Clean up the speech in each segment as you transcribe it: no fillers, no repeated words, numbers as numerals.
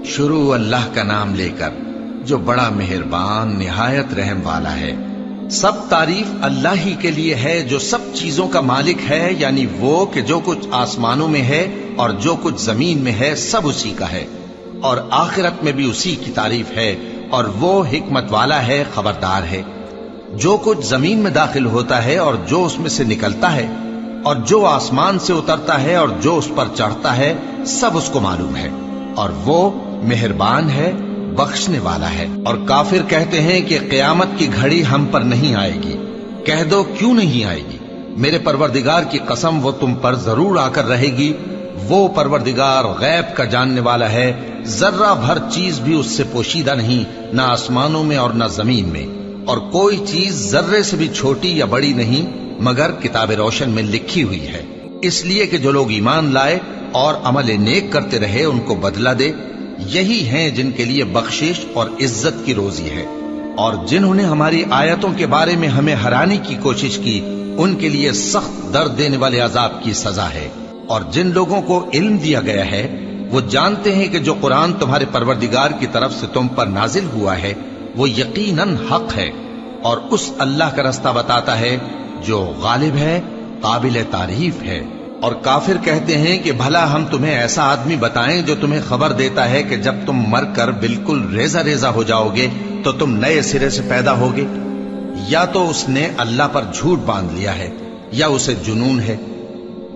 شروع اللہ کا نام لے کر جو بڑا مہربان نہایت رحم والا ہے۔ سب تعریف اللہ ہی کے لیے ہے جو سب چیزوں کا مالک ہے، یعنی وہ کہ جو کچھ آسمانوں میں ہے اور جو کچھ زمین میں ہے سب اسی کا ہے، اور آخرت میں بھی اسی کی تعریف ہے، اور وہ حکمت والا ہے، خبردار ہے۔ جو کچھ زمین میں داخل ہوتا ہے اور جو اس میں سے نکلتا ہے، اور جو آسمان سے اترتا ہے اور جو اس پر چڑھتا ہے، سب اس کو معلوم ہے، اور وہ مہربان ہے، بخشنے والا ہے۔ اور کافر کہتے ہیں کہ قیامت کی گھڑی ہم پر نہیں آئے گی۔ کہہ دو کیوں نہیں آئے گی؟ میرے پروردگار کی قسم وہ تم پر ضرور آ کر رہے گی۔ وہ پروردگار غیب کا جاننے والا ہے، ذرہ بھر چیز بھی اس سے پوشیدہ نہیں، نہ آسمانوں میں اور نہ زمین میں، اور کوئی چیز ذرے سے بھی چھوٹی یا بڑی نہیں مگر کتاب روشن میں لکھی ہوئی ہے، اس لیے کہ جو لوگ ایمان لائے اور عمل نیک کرتے رہے ان کو بدلہ دے۔ یہی ہیں جن کے لیے بخشش اور عزت کی روزی ہے، اور جنہوں نے ہماری آیتوں کے بارے میں ہمیں ہرانے کی کوشش کی ان کے لیے سخت درد دینے والے عذاب کی سزا ہے۔ اور جن لوگوں کو علم دیا گیا ہے وہ جانتے ہیں کہ جو قرآن تمہارے پروردگار کی طرف سے تم پر نازل ہوا ہے وہ یقیناً حق ہے، اور اس اللہ کا رستہ بتاتا ہے جو غالب ہے، قابل تعریف ہے۔ اور کافر کہتے ہیں کہ بھلا ہم تمہیں ایسا آدمی بتائیں جو تمہیں خبر دیتا ہے کہ جب تم مر کر بالکل ریزہ ریزہ ہو جاؤ گے تو تم نئے سرے سے پیدا ہوگے؟ یا تو اس نے اللہ پر جھوٹ باندھ لیا ہے یا اسے جنون ہے۔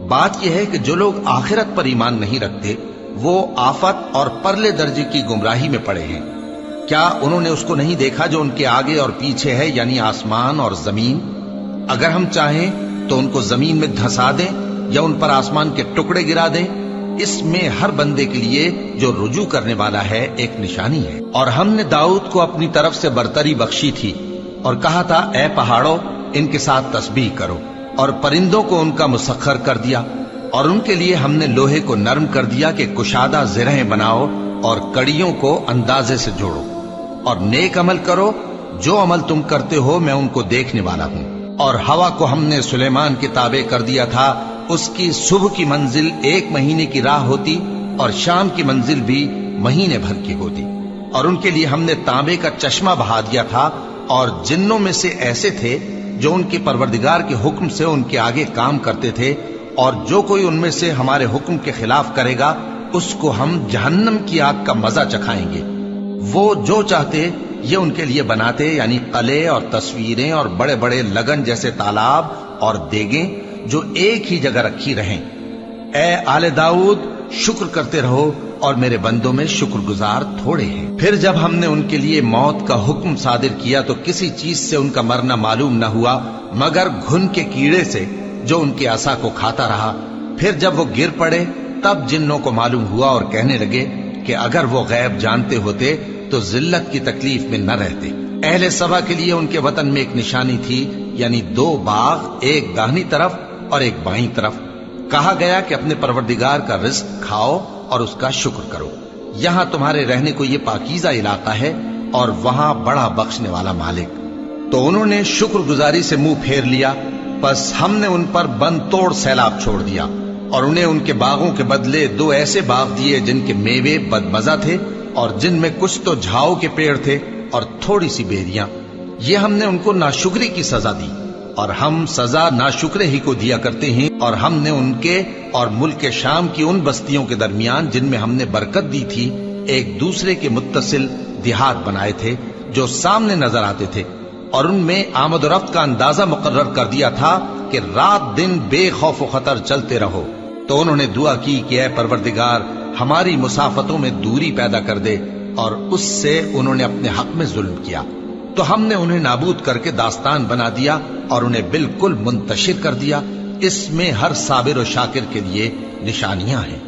بات یہ ہے کہ جو لوگ آخرت پر ایمان نہیں رکھتے وہ آفت اور پرلے درجے کی گمراہی میں پڑے ہیں۔ کیا انہوں نے اس کو نہیں دیکھا جو ان کے آگے اور پیچھے ہے، یعنی آسمان اور زمین؟ اگر ہم چاہیں تو ان کو زمین میں دھسا دیں یا ان پر آسمان کے ٹکڑے گرا دیں۔ اس میں ہر بندے کے لیے جو رجوع کرنے والا ہے ایک نشانی ہے۔ اور ہم نے داؤد کو اپنی طرف سے برتری بخشی تھی اور کہا تھا اے پہاڑوں ان کے ساتھ تسبیح کرو، اور پرندوں کو ان کا مسخر کر دیا، اور ان کے لیے ہم نے لوہے کو نرم کر دیا کہ کشادہ زرہیں بناؤ اور کڑیوں کو اندازے سے جوڑو، اور نیک عمل کرو، جو عمل تم کرتے ہو میں ان کو دیکھنے والا ہوں۔ اور ہوا کو ہم نے سلیمان کے تابع کر دیا تھا، اس کی صبح کی منزل 1 مہینے کی راہ ہوتی اور شام کی منزل بھی مہینے بھر کی ہوتی۔ اور ان کے لیے ہم نے تانبے کا چشمہ بہا دیا تھا، اور جنوں میں سے ایسے تھے جو ان کے پروردگار کے حکم سے ان کے آگے کام کرتے تھے، اور جو کوئی ان میں سے ہمارے حکم کے خلاف کرے گا اس کو ہم جہنم کی آگ کا مزہ چکھائیں گے۔ وہ جو چاہتے یہ ان کے لیے بناتے، یعنی قلعے اور تصویریں اور بڑے بڑے لگن جیسے تالاب اور دیگیں جو ایک ہی جگہ رکھی رہیں۔ اے آل داؤد شکر کرتے رہو، اور میرے بندوں میں شکر گزار تھوڑے ہیں۔ پھر جب ہم نے ان کے لیے موت کا حکم صادر کیا تو کسی چیز سے ان کا مرنا معلوم نہ ہوا مگر گھن کے کیڑے سے جو ان کے عصا کو کھاتا رہا۔ پھر جب وہ گر پڑے تب جنوں کو معلوم ہوا اور کہنے لگے کہ اگر وہ غیب جانتے ہوتے تو ذلت کی تکلیف میں نہ رہتے۔ اہل سبا کے لیے ان کے وطن میں ایک نشانی تھی، یعنی 2 باغ، ایک داہنی طرف اور ایک بائیں طرف۔ کہا گیا کہ اپنے پروردگار کا رزق کھاؤ اور اس کا شکر کرو، یہاں تمہارے رہنے کو یہ پاکیزہ علاقہ ہے اور وہاں بڑا بخشنے والا مالک۔ تو انہوں نے شکر گزاری سے منہ پھیر لیا، پس ہم نے ان پر بند توڑ سیلاب چھوڑ دیا، اور انہیں ان کے باغوں کے بدلے 2 ایسے باغ دیے جن کے میوے بدمزہ تھے اور جن میں کچھ تو جھاؤ کے پیڑ تھے اور تھوڑی سی بیریاں۔ یہ ہم نے ان کو ناشکری کی سزا دی، اور ہم سزا ناشکرے ہی کو دیا کرتے ہیں۔ اور ہم نے ان کے اور ملک شام کی ان بستیوں کے درمیان جن میں ہم نے برکت دی تھی ایک دوسرے کے متصل دیہات بنائے تھے جو سامنے نظر آتے تھے، اور ان میں آمد و رفت کا اندازہ مقرر کر دیا تھا کہ رات دن بے خوف و خطر چلتے رہو۔ تو انہوں نے دعا کی کہ اے پروردگار ہماری مسافتوں میں دوری پیدا کر دے، اور اس سے انہوں نے اپنے حق میں ظلم کیا، تو ہم نے انہیں نابود کر کے داستان بنا دیا اور انہیں بالکل منتشر کر دیا۔ اس میں ہر صابر و شاکر کے لیے نشانیاں ہیں۔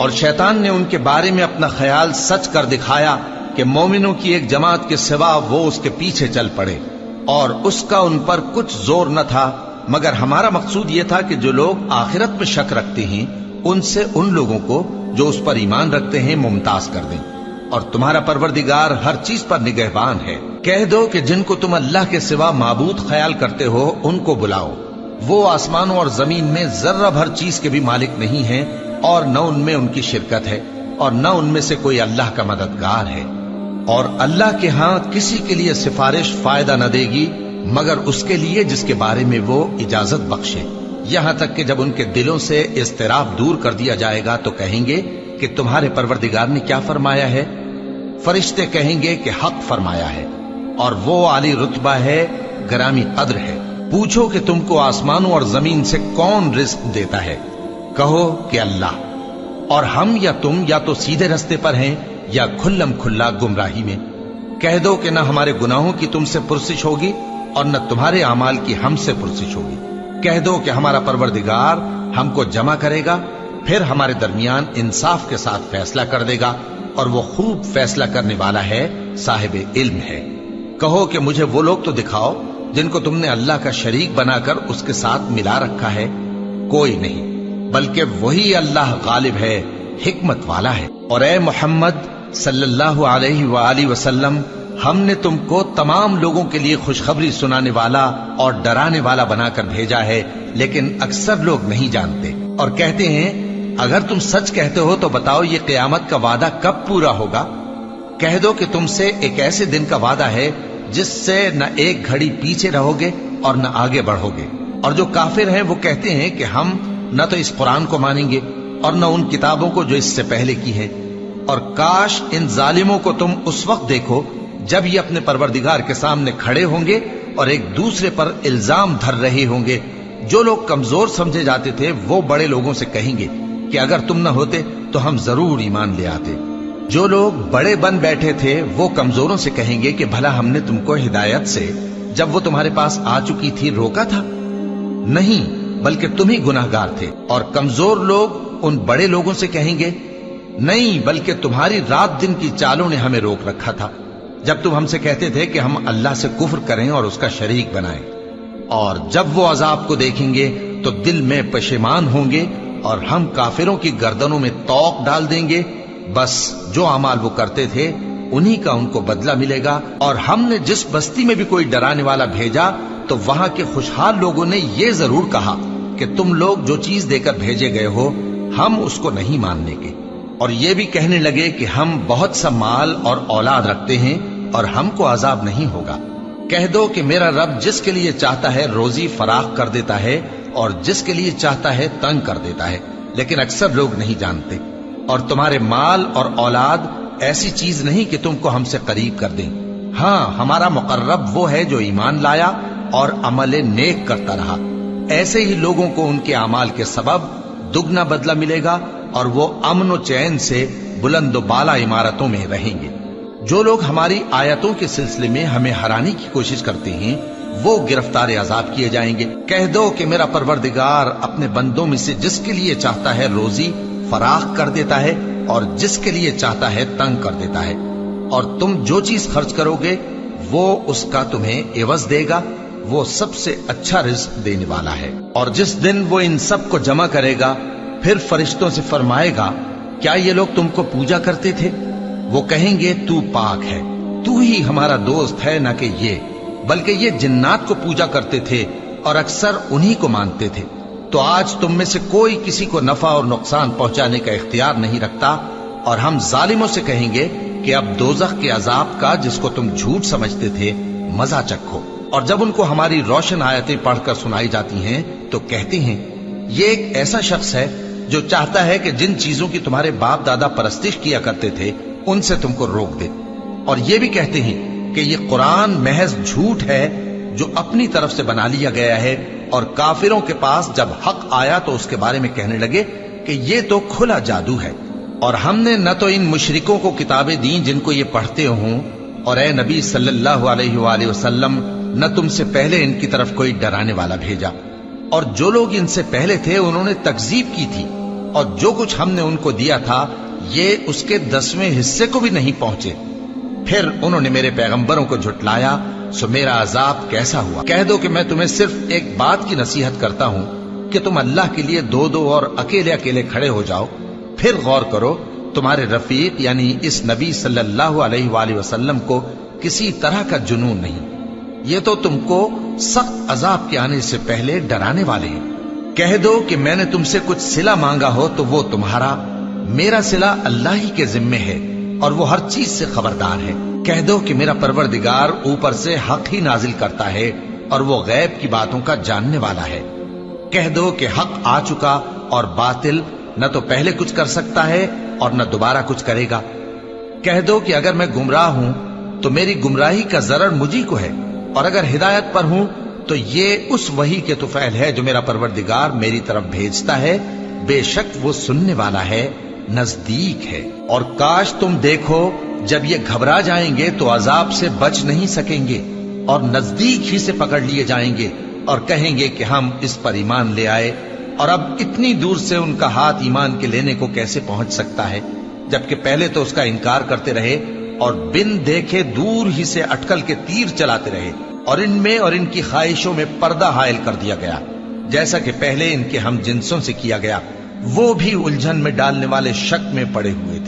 اور شیطان نے ان کے بارے میں اپنا خیال سچ کر دکھایا کہ مومنوں کی ایک جماعت کے سوا وہ اس کے پیچھے چل پڑے، اور اس کا ان پر کچھ زور نہ تھا، مگر ہمارا مقصود یہ تھا کہ جو لوگ آخرت میں شک رکھتے ہیں ان سے ان لوگوں کو جو اس پر ایمان رکھتے ہیں ممتاز کر دیں، اور تمہارا پروردگار ہر چیز پر نگہبان ہے۔ کہہ دو کہ جن کو تم اللہ کے سوا معبود خیال کرتے ہو ان کو بلاؤ، وہ آسمانوں اور زمین میں ذرہ بھر چیز کے بھی مالک نہیں ہیں اور نہ ان میں ان کی شرکت ہے۔ اور نہ ان میں سے کوئی اللہ کا مددگار ہے، اور اللہ کے ہاں کسی کے لیے سفارش فائدہ نہ دے گی مگر اس کے لیے جس کے بارے میں وہ اجازت بخشے، یہاں تک کہ جب ان کے دلوں سے اضطراب دور کر دیا جائے گا تو کہیں گے کہ تمہارے پروردگار نے کیا فرمایا ہے؟ فرشتے کہیں گے کہ حق فرمایا ہے، اور وہ عالی رتبہ ہے، گرامی قدر ہے۔ پوچھو کہ تم کو آسمانوں اور زمین سے کون رزق دیتا ہے؟ کہو کہ اللہ، اور ہم یا تم یا تو سیدھے رستے پر ہیں یا کھلم کھلا گمراہی میں۔ کہہ دو کہ نہ ہمارے گناہوں کی تم سے پرسش ہوگی اور نہ تمہارے اعمال کی ہم سے پرسش ہوگی۔ کہہ دو کہ ہمارا پروردگار ہم کو جمع کرے گا، پھر ہمارے درمیان انصاف کے ساتھ فیصلہ کر دے گا، اور وہ خوب فیصلہ کرنے والا ہے، صاحب علم ہے۔ کہو کہ مجھے وہ لوگ تو دکھاؤ جن کو تم نے اللہ کا شریک بنا کر اس کے ساتھ ملا رکھا ہے۔ کوئی نہیں، بلکہ وہی اللہ غالب ہے، حکمت والا ہے۔ اور اے محمد صلی اللہ علیہ وآلہ وسلم، ہم نے تم کو تمام لوگوں کے لیے خوشخبری سنانے والا اور ڈرانے والا بنا کر بھیجا ہے، لیکن اکثر لوگ نہیں جانتے، اور کہتے ہیں اگر تم سچ کہتے ہو تو بتاؤ یہ قیامت کا وعدہ کب پورا ہوگا؟ کہہ دو کہ تم سے ایک ایسے دن کا وعدہ ہے جس سے نہ ایک گھڑی پیچھے رہو گے اور نہ آگے بڑھو گے۔ اور جو کافر ہیں وہ کہتے ہیں کہ ہم نہ تو اس قرآن کو مانیں گے اور نہ ان کتابوں کو جو اس سے پہلے کی ہیں، اور کاش ان ظالموں کو تم اس وقت دیکھو جب یہ اپنے پروردگار کے سامنے کھڑے ہوں گے اور ایک دوسرے پر الزام دھر رہے ہوں گے۔ جو لوگ کمزور سمجھے جاتے تھے وہ بڑے لوگوں سے کہیں گے کہ اگر تم نہ ہوتے تو ہم ضرور ایمان لے آتے۔ جو لوگ بڑے بن بیٹھے تھے وہ کمزوروں سے کہیں گے کہ بھلا ہم نے تم کو ہدایت سے جب وہ تمہارے پاس آ چکی تھی روکا تھا؟ نہیں، بلکہ تم ہی گناہگار تھے۔ اور کمزور لوگ ان بڑے لوگوں سے کہیں گے نہیں، بلکہ تمہاری رات دن کی چالوں نے ہمیں روک رکھا تھا، جب تم ہم سے کہتے تھے کہ ہم اللہ سے کفر کریں اور اس کا شریک بنائیں۔ اور جب وہ عذاب کو دیکھیں گے تو دل میں پشیمان ہوں گے، اور ہم کافروں کی گردنوں میں طوق ڈال دیں گے۔ بس جو اعمال وہ کرتے تھے انہی کا ان کو بدلہ ملے گا۔ اور ہم نے جس بستی میں بھی کوئی ڈرانے والا بھیجا تو وہاں کے خوشحال لوگوں نے یہ ضرور کہا کہ تم لوگ جو چیز دے کر بھیجے گئے ہو ہم اس کو نہیں ماننے کے، اور یہ بھی کہنے لگے کہ ہم بہت سا مال اور اولاد رکھتے ہیں اور ہم کو عذاب نہیں ہوگا۔ کہہ دو کہ میرا رب جس کے لیے چاہتا ہے روزی فراخ کر دیتا ہے اور جس کے لیے چاہتا ہے تنگ کر دیتا ہے، لیکن اکثر لوگ نہیں جانتے۔ اور تمہارے مال اور اولاد ایسی چیز نہیں کہ تم کو ہم سے قریب کر دیں۔ ہاں، ہمارا مقرب وہ ہے جو ایمان لایا اور عمل نیک کرتا رہا۔ ایسے ہی لوگوں کو ان کے اعمال کے سبب دگنا بدلہ ملے گا، اور وہ امن و چین سے بلند و بالا عمارتوں میں رہیں گے۔ جو لوگ ہماری آیتوں کے سلسلے میں ہمیں ہرانے کی کوشش کرتے ہیں وہ گرفتار عذاب کیے جائیں گے۔ کہہ دو کہ میرا پروردگار اپنے بندوں میں سے جس کے لیے چاہتا ہے روزی فراخ کر دیتا ہے اور جس کے لیے چاہتا ہے تنگ کر دیتا ہے، اور تم جو چیز خرچ کرو گے وہ اس کا تمہیں عوض دے گا، وہ سب سے اچھا رزق دینے والا ہے۔ اور جس دن وہ ان سب کو جمع کرے گا پھر فرشتوں سے فرمائے گا کیا یہ لوگ تم کو پوجا کرتے تھے؟ وہ کہیں گے تو پاک ہے، تو ہی ہمارا دوست ہے، نہ کہ یہ، بلکہ یہ جنات کو پوجا کرتے تھے اور اکثر انہی کو مانتے تھے۔ تو آج تم میں سے کوئی کسی کو نفع اور نقصان پہنچانے کا اختیار نہیں رکھتا، اور ہم ظالموں سے کہیں گے کہ اب دوزخ کے عذاب کا جس کو تم جھوٹ سمجھتے تھے مزہ چکھو۔ اور جب ان کو ہماری روشن آیتیں پڑھ کر سنائی جاتی ہیں تو کہتے ہیں یہ ایک ایسا شخص ہے جو چاہتا ہے کہ جن چیزوں کی تمہارے باپ دادا پرستش کیا کرتے تھے ان سے تم کو روک دے۔ اور یہ بھی کہتے ہیں کہ یہ قرآن محض جھوٹ ہے جو اپنی طرف سے بنا لیا گیا ہے، اور کافروں کے پاس جب حق آیا تو اس کے بارے میں کہنے لگے کہ یہ تو کھلا جادو ہے۔ اور ہم نے نہ تو ان مشرکوں کو کتابیں دیں جن کو یہ پڑھتے ہوں، اور اے نبی صلی اللہ علیہ وآلہ وسلم نہ تم سے پہلے ان کی طرف کوئی ڈرانے والا بھیجا، اور جو لوگ ان سے پہلے تھے انہوں نے تکذیب کی تھی، اور جو کچھ ہم نے ان کو دیا تھا یہ اس کے 10ویں حصے کو بھی نہیں پہنچے۔ پھر انہوں نے میرے پیغمبروں کو جھٹلایا، سو میرا عذاب کیسا ہوا۔ کہہ دو کہ میں تمہیں صرف ایک بات کی نصیحت کرتا ہوں کہ تم اللہ کے لیے دو دو اور اکیلے اکیلے کھڑے ہو جاؤ، پھر غور کرو تمہارے رفیق یعنی اس نبی صلی اللہ علیہ وآلہ وسلم کو کسی طرح کا جنون نہیں، یہ تو تم کو سخت عذاب کے آنے سے پہلے ڈرانے والے ہیں۔ کہہ دو کہ میں نے تم سے کچھ صلہ مانگا ہو تو وہ تمہارا، میرا صلہ اللہ ہی کے ذمے ہے اور وہ ہر چیز سے خبردار ہے۔ کہہ دو کہ میرا پروردگار اوپر سے حق ہی نازل کرتا ہے اور وہ غیب کی باتوں کا جاننے والا ہے۔ کہہ دو کہ حق آ چکا اور باطل نہ تو پہلے کچھ کر سکتا ہے اور نہ دوبارہ کچھ کرے گا۔ کہہ دو کہ اگر میں گمراہ ہوں تو میری گمراہی کا ضرر مجھی کو ہے، اور اگر ہدایت پر ہوں تو یہ اس وحی کے طفیل ہے جو میرا پروردگار میری طرف بھیجتا ہے، بے شک وہ سننے والا ہے، نزدیک ہے۔ اور کاش تم دیکھو جب یہ گھبرا جائیں گے تو عذاب سے بچ نہیں سکیں گے اور نزدیک ہی سے پکڑ لیے جائیں گے اور کہیں گے کہ ہم اس پر ایمان لے آئے، اور اب اتنی دور سے ان کا ہاتھ ایمان کے لینے کو کیسے پہنچ سکتا ہے، جبکہ پہلے تو اس کا انکار کرتے رہے اور بن دیکھے دور ہی سے اٹکل کے تیر چلاتے رہے، اور ان میں اور ان کی خواہشوں میں پردہ حائل کر دیا گیا، جیسا کہ پہلے ان کے ہم جنسوں سے کیا گیا۔ وہ بھی الجھن میں ڈالنے والے شک میں پڑے ہوئے تھے۔